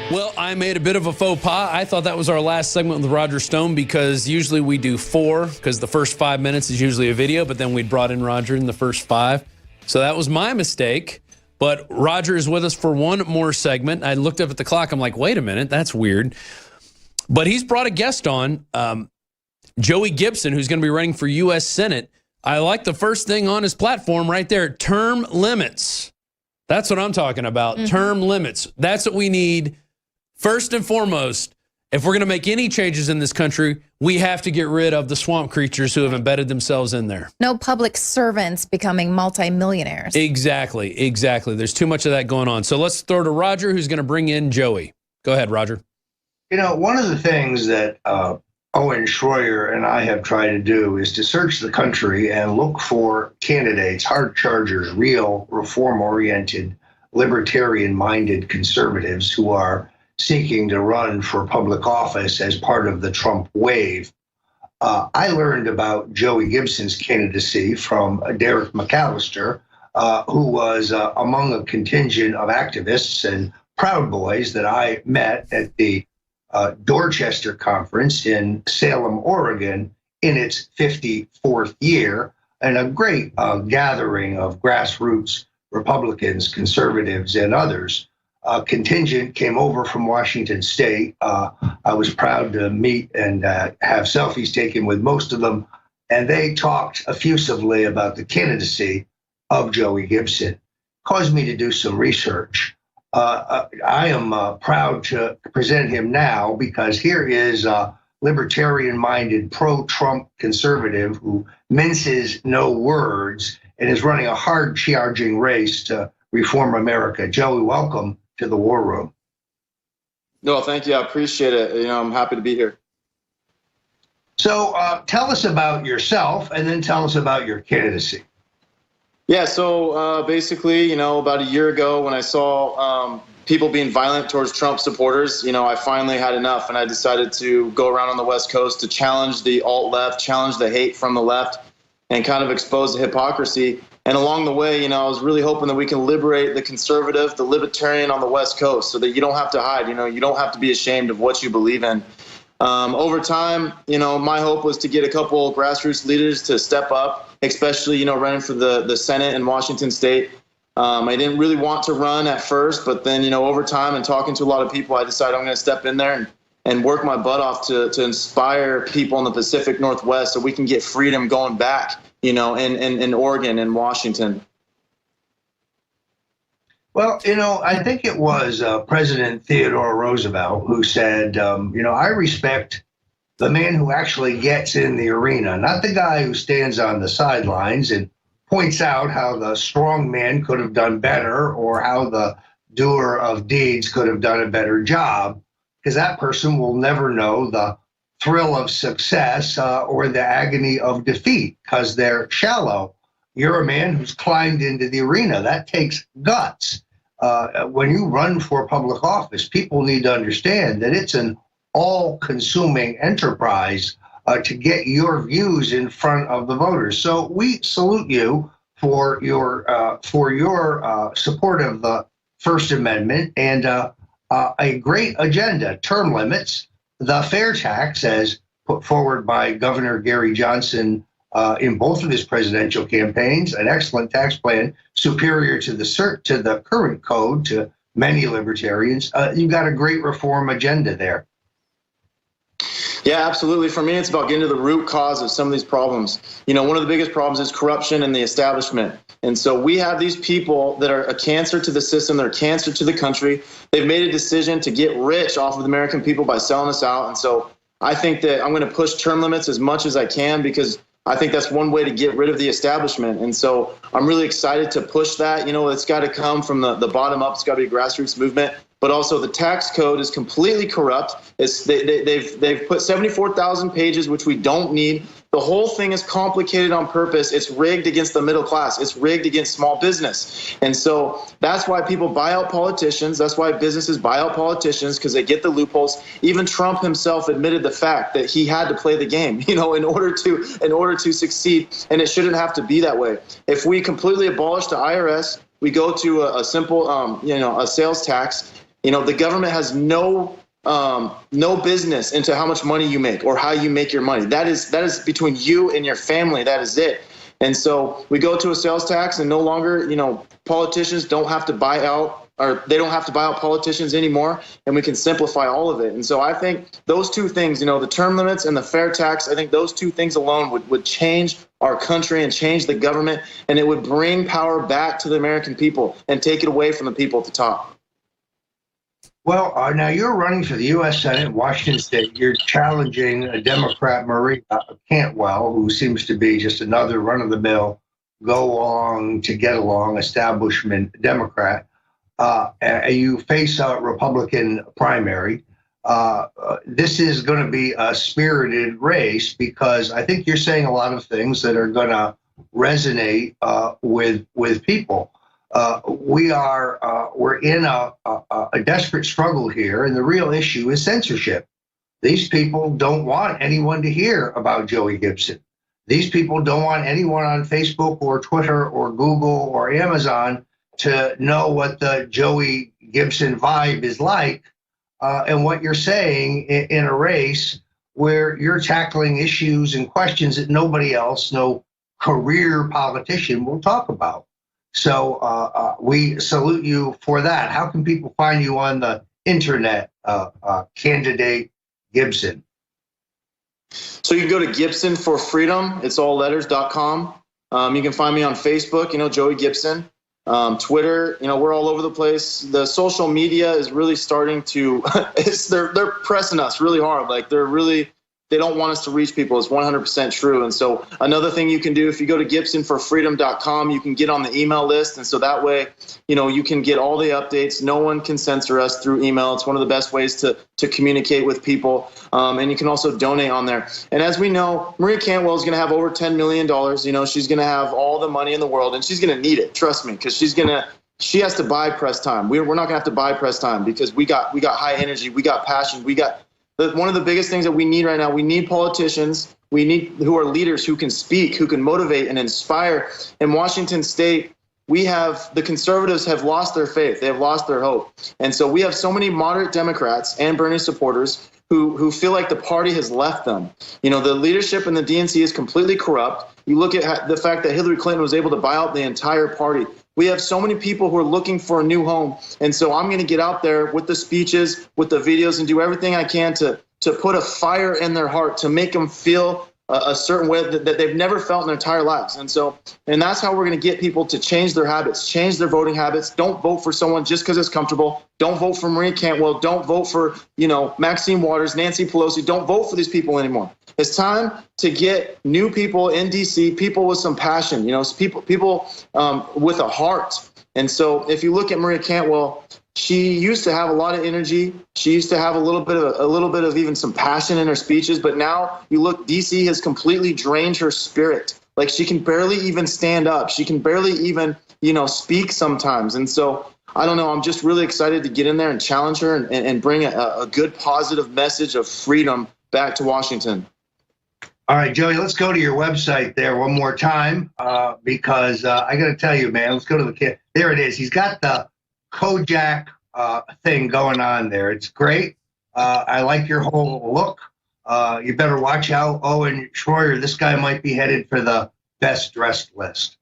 Well, I made a bit of a faux pas. I thought that was our last segment with Roger Stone because usually we do 4 because the first 5 minutes is usually a video, but then we brought in Roger in the first 5. So that was my mistake. But Roger is with us for one more segment. I looked up at the clock. I'm like, wait a minute, that's weird. But he's brought a guest on, Joey Gibson, who's going to be running for U.S. Senate. I like the first thing on his platform right there, term limits. That's what I'm talking about, term limits. That's what we need. First and foremost, if we're going to make any changes in this country, we have to get rid of the swamp creatures who have embedded themselves in there. No public servants becoming multimillionaires. Exactly. There's too much of that going on. So let's throw to Roger, who's going to bring in Joey. Go ahead, Roger. You know, one of the things that Owen Schroyer and I have tried to do is to search the country and look for candidates, hard chargers, real reform-oriented, libertarian-minded conservatives who are seeking to run for public office as part of the Trump wave. I learned about Joey Gibson's candidacy from Derek McAllister, who was among a contingent of activists and Proud Boys that I met at the Dorchester Conference in Salem, Oregon, in its 54th year, and a great gathering of grassroots Republicans, conservatives, and others. A contingent came over from Washington State. I was proud to meet and have selfies taken with most of them, and they talked effusively about the candidacy of Joey Gibson. Caused me to do some research. I am proud to present him now because here is a libertarian-minded, pro-Trump conservative who minces no words and is running a hard-charging race to reform America. Joey, welcome to the War Room. No, thank you. I appreciate it. You know, I'm happy to be here. So tell us about yourself and then tell us about your candidacy. Yeah, so basically, you know, about a year ago when I saw people being violent towards Trump supporters, you know, I finally had enough and I decided to go around on the West Coast to challenge the alt-left, challenge the hate from the left, and kind of expose the hypocrisy. And along the way, you know, I was really hoping that we can liberate the conservative, the libertarian on the West Coast so that you don't have to hide, you know, you don't have to be ashamed of what you believe in. Over time, you know, my hope was to get a couple grassroots leaders to step up, especially, you know, running for the Senate in Washington State. I didn't really want to run at first, but then, you know, over time and talking to a lot of people, I decided I'm going to step in there and work my butt off to inspire people in the Pacific Northwest so we can get freedom going back, you know, in Oregon and Washington. Well, you know, I think it was President Theodore Roosevelt who said, you know, I respect the man who actually gets in the arena, not the guy who stands on the sidelines and points out how the strong man could have done better or how the doer of deeds could have done a better job, because that person will never know the thrill of success or the agony of defeat because they're shallow. You're a man who's climbed into the arena. That takes guts. When you run for public office, people need to understand that it's an all-consuming enterprise to get your views in front of the voters. So we salute you for your support of the First Amendment and a great agenda, term limits, the fair tax, as put forward by Governor Gary Johnson in both of his presidential campaigns, an excellent tax plan superior to the current code to many libertarians. You've got a great reform agenda there. Yeah, absolutely. For me, it's about getting to the root cause of some of these problems. You know, one of the biggest problems is corruption in the establishment. And so we have these people that are a cancer to the system. They're a cancer to the country. They've made a decision to get rich off of the American people by selling us out. And so I think that I'm going to push term limits as much as I can because I think that's one way to get rid of the establishment. And so I'm really excited to push that. You know, it's got to come from the bottom up. It's got to be a grassroots movement. But also the tax code is completely corrupt. They've put 74,000 pages, which we don't need. The whole thing is complicated on purpose. It's rigged against the middle class. It's rigged against small business. And so that's why people buy out politicians. That's why businesses buy out politicians, because they get the loopholes. Even Trump himself admitted the fact that he had to play the game, you know, in order to succeed. And it shouldn't have to be that way. If we completely abolish the IRS, we go to a simple, you know, a sales tax. The government has no business into how much money you make or how you make your money. That is between you and your family. That is it. And so we go to a sales tax, and no longer, politicians don't have to buy out, or they don't have to buy out politicians anymore, and we can simplify all of it. And so I think those two things, the term limits and the fair tax, I think those two things alone would change our country and change the government, and it would bring power back to the American people and take it away from the people at the top. Well, now you're running for the U.S. Senate in Washington State. You're challenging a Democrat, Maria Cantwell, who seems to be just another run-of-the-mill, go-along-to-get-along establishment Democrat. You face a Republican primary. This is going to be a spirited race because I think you're saying a lot of things that are going to resonate with people. We're in a desperate struggle here, and the real issue is censorship. These people don't want anyone to hear about Joey Gibson. These people don't want anyone on Facebook or Twitter or Google or Amazon to know what the Joey Gibson vibe is like, and what you're saying in a race where you're tackling issues and questions that nobody else, no career politician, will talk about. So we salute you for that. How can people find you on the internet, candidate Gibson? So you can go to Gibson for Freedom. It's all letters.com. You can find me on Facebook, Joey Gibson. Twitter, we're all over the place. The social media is really starting to, they're pressing us really hard. Like they don't want us to reach people. It's 100% true. And so another thing you can do, if you go to gibsonforfreedom.com, you can get on the email list. And so that way, you can get all the updates. No one can censor us through email. It's one of the best ways to communicate with people. And you can also donate on there. And as we know, Maria Cantwell is going to have over $10 million. She's going to have all the money in the world, and she's going to need it. Trust me, because she has to buy press time. We're not going to have to buy press time because we got high energy. We got passion. One of the biggest things that we need right now, we need politicians. We need who are leaders, who can speak, who can motivate and inspire. In Washington State, the conservatives have lost their faith. They have lost their hope. And so we have so many moderate Democrats and Bernie supporters who feel like the party has left them. The leadership in the DNC is completely corrupt. You look at the fact that Hillary Clinton was able to buy out the entire party. We have so many people who are looking for a new home. And so I'm going to get out there with the speeches, with the videos, and do everything I can to put a fire in their heart, to make them feel a certain way that they've never felt in their entire lives. And that's how we're going to get people to change their habits, change their voting habits. Don't vote for someone just because it's comfortable. Don't vote for Maria Cantwell. Don't vote for, Maxine Waters, Nancy Pelosi. Don't vote for these people anymore. It's time to get new people in D.C., people with some passion, people with a heart. And so if you look at Maria Cantwell, she used to have a lot of energy. She used to have a little bit of even some passion in her speeches. But now you look, D.C. has completely drained her spirit. Like, she can barely even stand up. She can barely even, speak sometimes. And so I don't know. I'm just really excited to get in there and challenge her and bring a good positive message of freedom back to Washington. All right, Joey, let's go to your website there one more time because I got to tell you, man, let's go to the kid. There it is. He's got the Kojak thing going on there. It's great. I like your whole look. You better watch out, Owen Schroyer. This guy might be headed for the best dressed list.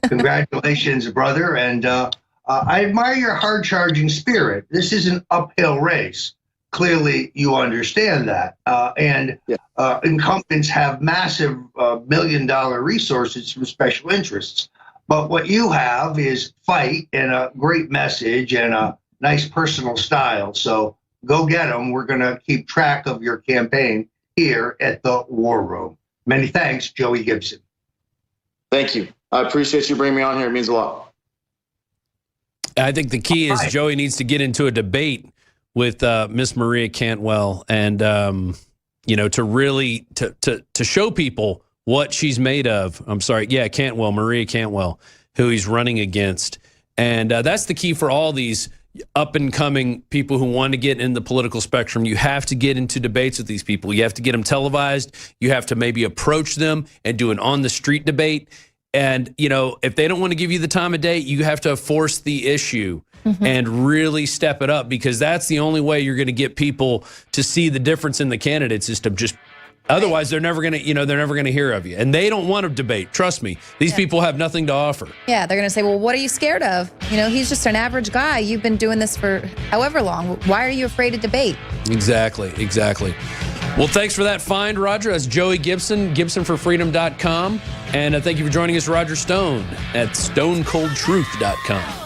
Congratulations, brother. And I admire your hard charging spirit. This is an uphill race. Clearly, you understand that. Incumbents have massive $1 million resources from special interests. But what you have is fight and a great message and a nice personal style. So go get them. We're going to keep track of your campaign here at the War Room. Many thanks, Joey Gibson. Thank you. I appreciate you bringing me on here. It means a lot. I think the key is Joey needs to get into a debate with Miss Maria Cantwell and, to really to show people what she's made of. I'm sorry. Yeah, Cantwell, Maria Cantwell, who he's running against. And that's the key for all these up-and-coming people who want to get in the political spectrum. You have to get into debates with these people. You have to get them televised. You have to maybe approach them and do an on-the-street debate. And, if they don't want to give you the time of day, you have to force the issue. and really step it up, because that's the only way you're going to get people to see the difference in the candidates, is to just, otherwise they're never going to, they're never going to hear of you. And they don't want to debate. Trust me. These people have nothing to offer. Yeah, they're going to say, well, what are you scared of? He's just an average guy. You've been doing this for however long. Why are you afraid to debate? Exactly. Well, thanks for that find, Roger. That's Joey Gibson, GibsonForFreedom.com. And thank you for joining us, Roger Stone, at StoneColdTruth.com.